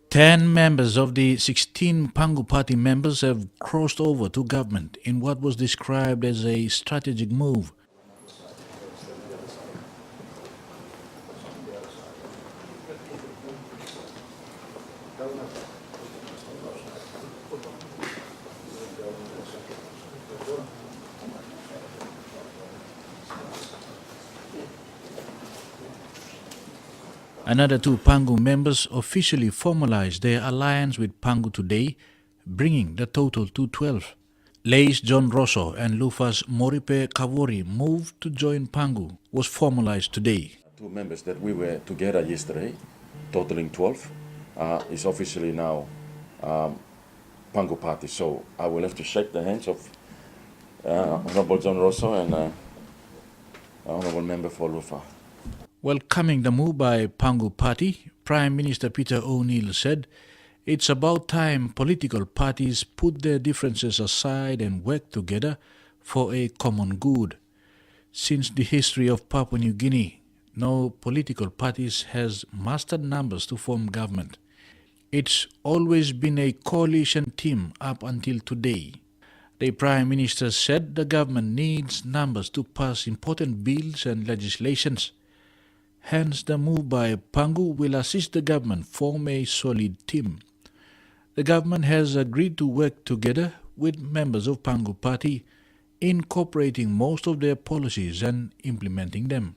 10 members of the 16 Pangu Party members have crossed over to government in what was described as a strategic move. Another two Pangu members officially formalized their alliance with Pangu today, bringing the total to 12. Leis John Rosso and Lufas Moripe Kavori move to join Pangu was formalized today. Two members that we were together yesterday, totaling 12, is officially now Pangu Party. So I will have to shake the hands of Honorable John Rosso and Honorable Member for Lufa. Welcoming the move by Pangu Party, Prime Minister Peter O'Neill said, "It's about time political parties put their differences aside and work together for a common good. Since the history of Papua New Guinea, no political parties has mustered numbers to form government. It's always been a coalition team up until today." The Prime Minister said the government needs numbers to pass important bills and legislations. Hence, the move by Pangu will assist the government form a solid team. The government has agreed to work together with members of Pangu Party, incorporating most of their policies and implementing them.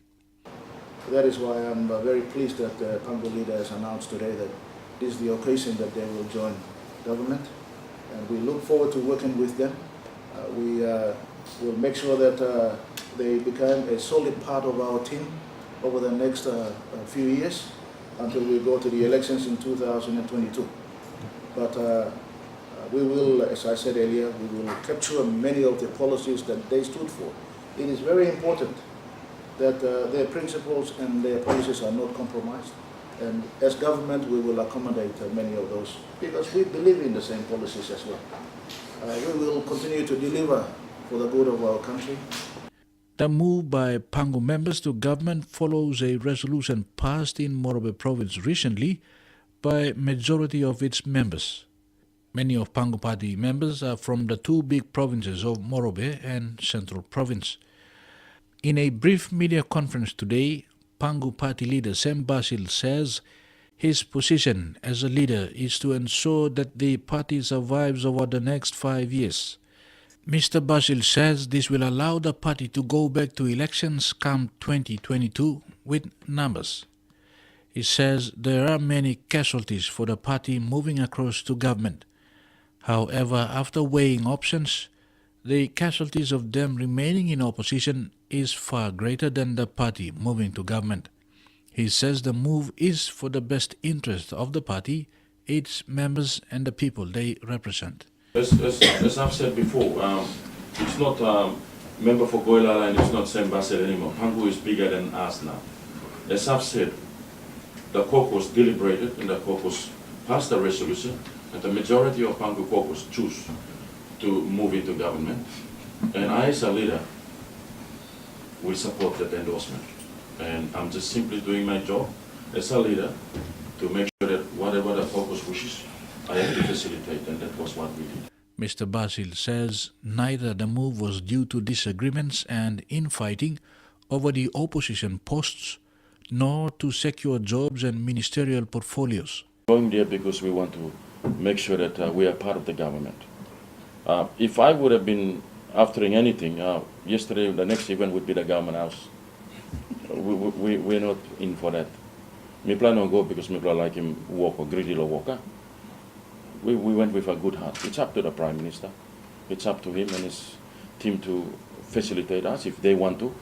That is why I'm very pleased that the Pangu leader has announced today that this is the occasion that they will join government, and we look forward to working with them. We will make sure that they become a solid part of our team over the next few years until we go to the elections in 2022. But we will, as I said earlier, we will capture many of the policies that they stood for. It is very important that their principles and their policies are not compromised. And as government, we will accommodate many of those because we believe in the same policies as well. We will continue to deliver for the good of our country. The move by Pangu members to government follows a resolution passed in Morobe province recently by majority of its members. Many of Pangu Party members are from the two big provinces of Morobe and Central Province. In a brief media conference today, Pangu Party leader Sam Basil says his position as a leader is to ensure that the party survives over the next 5 years. Mr. Basil says this will allow the party to go back to elections come 2022 with numbers. He says there are many casualties for the party moving across to government. However, after weighing options, the casualties of them remaining in opposition is far greater than the party moving to government. He says the move is for the best interest of the party, its members and the people they represent. As I've said before, it's not member for Goila Line, it's not Sam Basil anymore. Pangu is bigger than us now. As I've said, the caucus deliberated and the caucus passed a resolution and the majority of Pangu caucus choose to move into government. And I as a leader will support that endorsement. And I'm just simply doing my job as a leader to make sure that whatever the caucus wishes, I have to facilitate, and that was what we did. Mr. Basil says neither the move was due to disagreements and infighting over the opposition posts, nor to secure jobs and ministerial portfolios. Going there because we want to make sure that we are part of the government. If I would have been aftering anything, yesterday the next event would be the government house. We're not in for that. Me plan on go because me plan like him walk or greedy or walker. We went with a good heart. It's up to the Prime Minister. It's up to him and his team to facilitate us if they want to.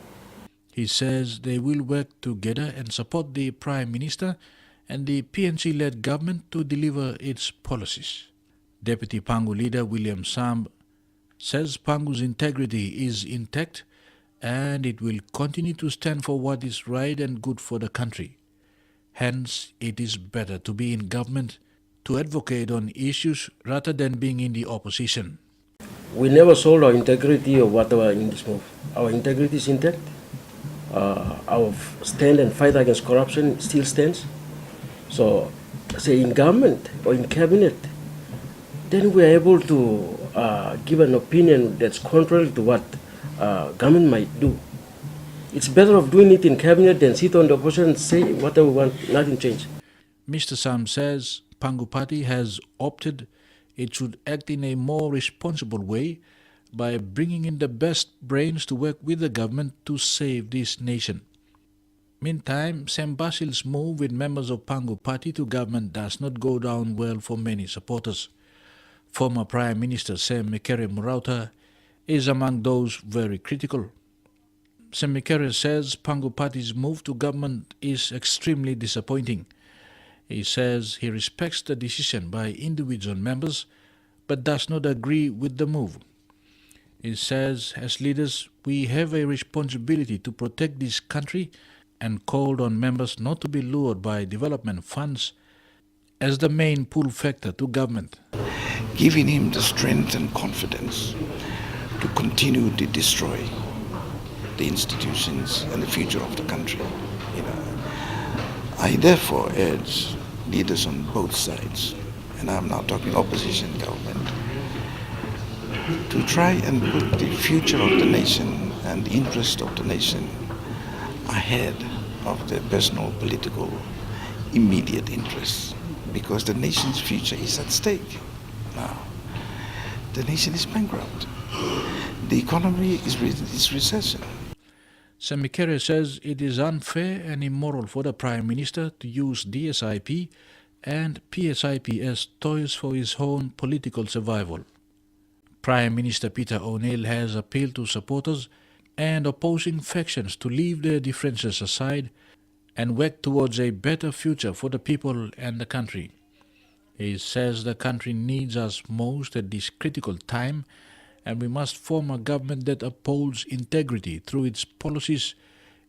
He says they will work together and support the Prime Minister and the PNC-led government to deliver its policies. Deputy Pangu leader William Samb says Pangu's integrity is intact and it will continue to stand for what is right and good for the country. Hence, it is better to be in government to advocate on issues rather than being in the opposition. We never sold our integrity or whatever in this move. Our integrity is intact. Our stand and fight against corruption still stands. So say in government or in cabinet, then we are able to give an opinion that's contrary to what government might do. It's better of doing it in cabinet than sit on the opposition and say whatever we want, nothing change. Mr. Sam says Pangu Party has opted it should act in a more responsible way by bringing in the best brains to work with the government to save this nation. Meantime, Sam Basil's move with members of Pangu Party to government does not go down well for many supporters. Former Prime Minister Sam Murauta is among those very critical. Sam says Pangu Party's move to government is extremely disappointing. He says he respects the decision by individual members but does not agree with the move. He says, as leaders, we have a responsibility to protect this country and called on members not to be lured by development funds as the main pull factor to government. Giving him the strength and confidence to continue to destroy the institutions and the future of the country. I therefore urge leaders on both sides, and I'm now talking opposition government, to try and put the future of the nation and the interest of the nation ahead of their personal political immediate interests, because the nation's future is at stake now. The nation is bankrupt. The economy is recession. Sam says it is unfair and immoral for the Prime Minister to use DSIP and PSIP as toys for his own political survival. Prime Minister Peter O'Neill has appealed to supporters and opposing factions to leave their differences aside and work towards a better future for the people and the country. He says the country needs us most at this critical time, and we must form a government that upholds integrity through its policies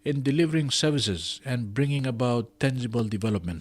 in delivering services and bringing about tangible development.